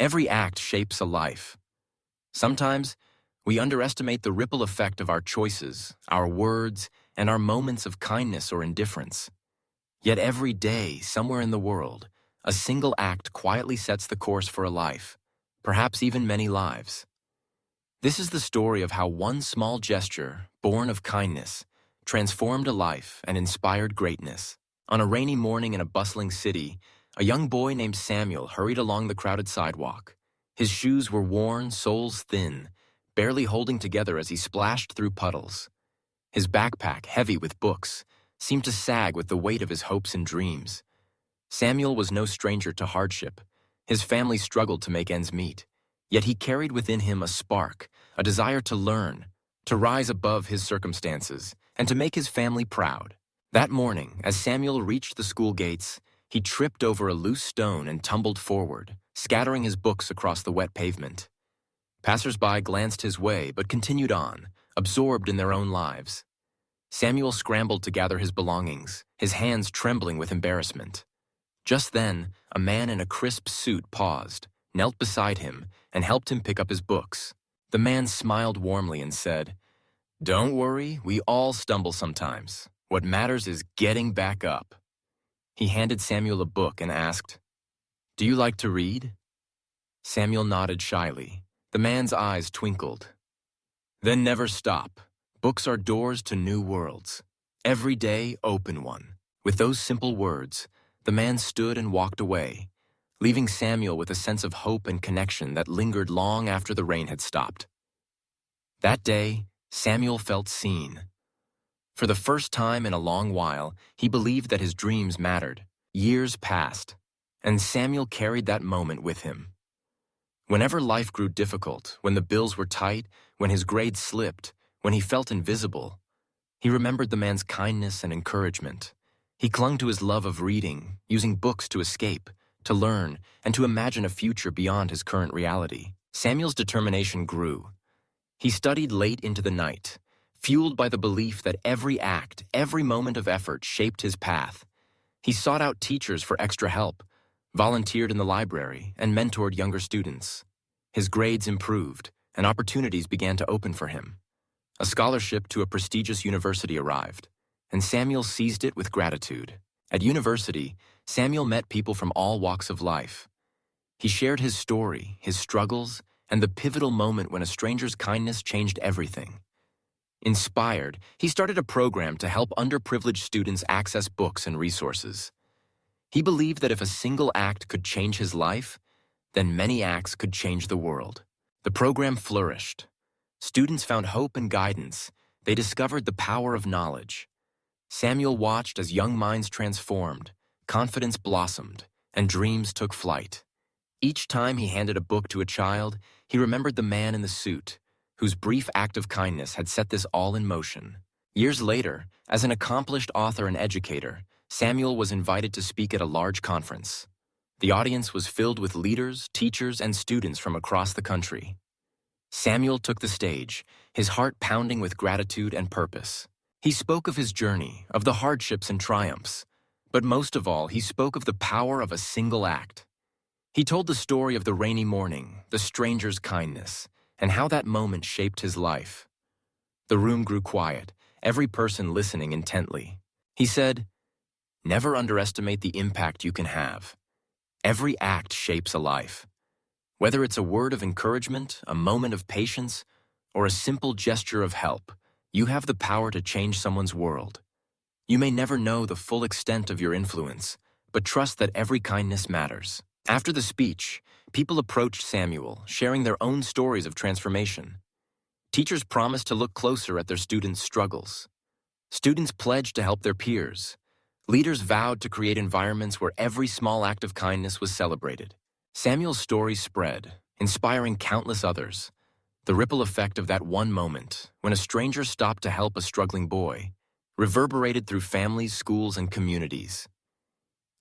Every act shapes a life. Sometimes, we underestimate the ripple effect of our choices, our words, and our moments of kindness or indifference. Yet every day, somewhere in the world, a single act quietly sets the course for a life, perhaps even many lives. This is the story of how one small gesture, born of kindness, transformed a life and inspired greatness. On a rainy morning in a bustling city, a young boy named Samuel hurried along the crowded sidewalk. His shoes were worn, soles thin, barely holding together as he splashed through puddles. His backpack, heavy with books, seemed to sag with the weight of his hopes and dreams. Samuel was no stranger to hardship. His family struggled to make ends meet. Yet he carried within him a spark, a desire to learn, to rise above his circumstances, and to make his family proud. That morning, as Samuel reached the school gates, he tripped over a loose stone and tumbled forward, scattering his books across the wet pavement. Passers-by glanced his way but continued on, absorbed in their own lives. Samuel scrambled to gather his belongings, his hands trembling with embarrassment. Just then, a man in a crisp suit paused, knelt beside him, and helped him pick up his books. The man smiled warmly and said, "Don't worry, we all stumble sometimes. What matters is getting back up." He handed Samuel a book and asked, "Do you like to read?" Samuel nodded shyly. The man's eyes twinkled. "Then never stop. Books are doors to new worlds. Every day, open one." With those simple words, the man stood and walked away, leaving Samuel with a sense of hope and connection that lingered long after the rain had stopped. That day, Samuel felt seen. For the first time in a long while, he believed that his dreams mattered. Years passed, and Samuel carried that moment with him. Whenever life grew difficult, when the bills were tight, when his grades slipped, when he felt invisible, he remembered the man's kindness and encouragement. He clung to his love of reading, using books to escape, to learn, and to imagine a future beyond his current reality. Samuel's determination grew. He studied late into the night, fueled by the belief that every act, every moment of effort shaped his path. He sought out teachers for extra help, volunteered in the library, and mentored younger students. His grades improved, and opportunities began to open for him. A scholarship to a prestigious university arrived, and Samuel seized it with gratitude. At university, Samuel met people from all walks of life. He shared his story, his struggles, and the pivotal moment when a stranger's kindness changed everything. Inspired, he started a program to help underprivileged students access books and resources. He believed that if a single act could change his life, then many acts could change the world. The program flourished. Students found hope and guidance. They discovered the power of knowledge. Samuel watched as young minds transformed, confidence blossomed, and dreams took flight. Each time he handed a book to a child, he remembered the man in the suit, whose brief act of kindness had set this all in motion. Years later, as an accomplished author and educator, Samuel was invited to speak at a large conference. The audience was filled with leaders, teachers, and students from across the country. Samuel took the stage, his heart pounding with gratitude and purpose. He spoke of his journey, of the hardships and triumphs, but most of all, he spoke of the power of a single act. He told the story of the rainy morning, the stranger's kindness, and how that moment shaped his life. The room grew quiet, every person listening intently. He said, "Never underestimate the impact you can have. Every act shapes a life. Whether it's a word of encouragement, a moment of patience, or a simple gesture of help, you have the power to change someone's world. You may never know the full extent of your influence, but trust that every kindness matters." After the speech, people approached Samuel, sharing their own stories of transformation. Teachers promised to look closer at their students' struggles. Students pledged to help their peers. Leaders vowed to create environments where every small act of kindness was celebrated. Samuel's story spread, inspiring countless others. The ripple effect of that one moment, when a stranger stopped to help a struggling boy, reverberated through families, schools, and communities.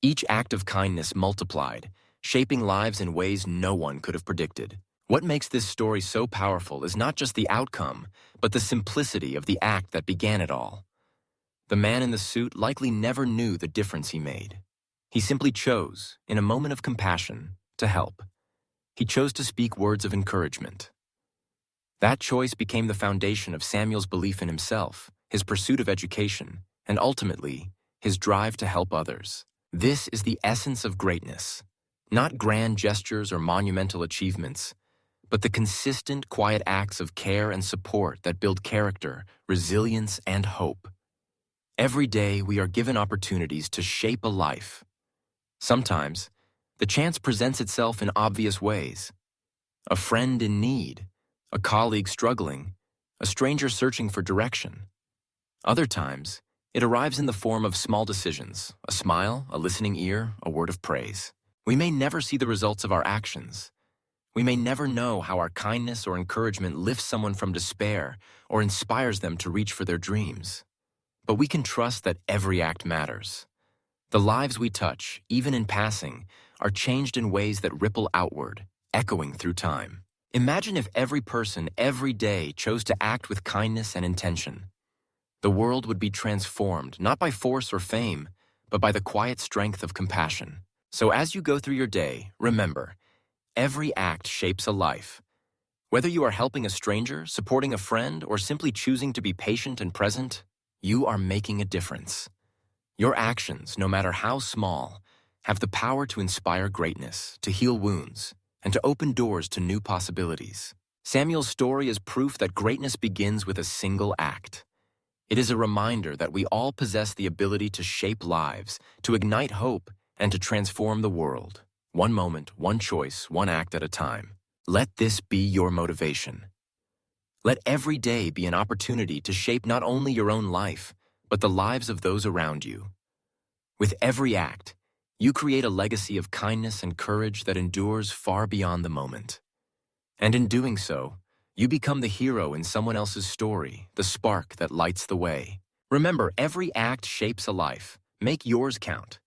Each act of kindness multiplied, shaping lives in ways no one could have predicted. What makes this story so powerful is not just the outcome, but the simplicity of the act that began it all. The man in the suit likely never knew the difference he made. He simply chose, in a moment of compassion, to help. He chose to speak words of encouragement. That choice became the foundation of Samuel's belief in himself, his pursuit of education, and ultimately, his drive to help others. This is the essence of greatness. Not grand gestures or monumental achievements, but the consistent, quiet acts of care and support that build character, resilience, and hope. Every day, we are given opportunities to shape a life. Sometimes, the chance presents itself in obvious ways. A friend in need, a colleague struggling, a stranger searching for direction. Other times, it arrives in the form of small decisions, a smile, a listening ear, a word of praise. We may never see the results of our actions. We may never know how our kindness or encouragement lifts someone from despair or inspires them to reach for their dreams. But we can trust that every act matters. The lives we touch, even in passing, are changed in ways that ripple outward, echoing through time. Imagine if every person, every day, chose to act with kindness and intention. The world would be transformed, not by force or fame, but by the quiet strength of compassion. So as you go through your day, remember, every act shapes a life. Whether you are helping a stranger, supporting a friend, or simply choosing to be patient and present, you are making a difference. Your actions, no matter how small, have the power to inspire greatness, to heal wounds, and to open doors to new possibilities. Samuel's story is proof that greatness begins with a single act. It is a reminder that we all possess the ability to shape lives, to ignite hope, and to transform the world. One moment, one choice, one act at a time. Let this be your motivation. Let every day be an opportunity to shape not only your own life, but the lives of those around you. With every act, you create a legacy of kindness and courage that endures far beyond the moment. And in doing so, you become the hero in someone else's story, the spark that lights the way. Remember, every act shapes a life. Make yours count.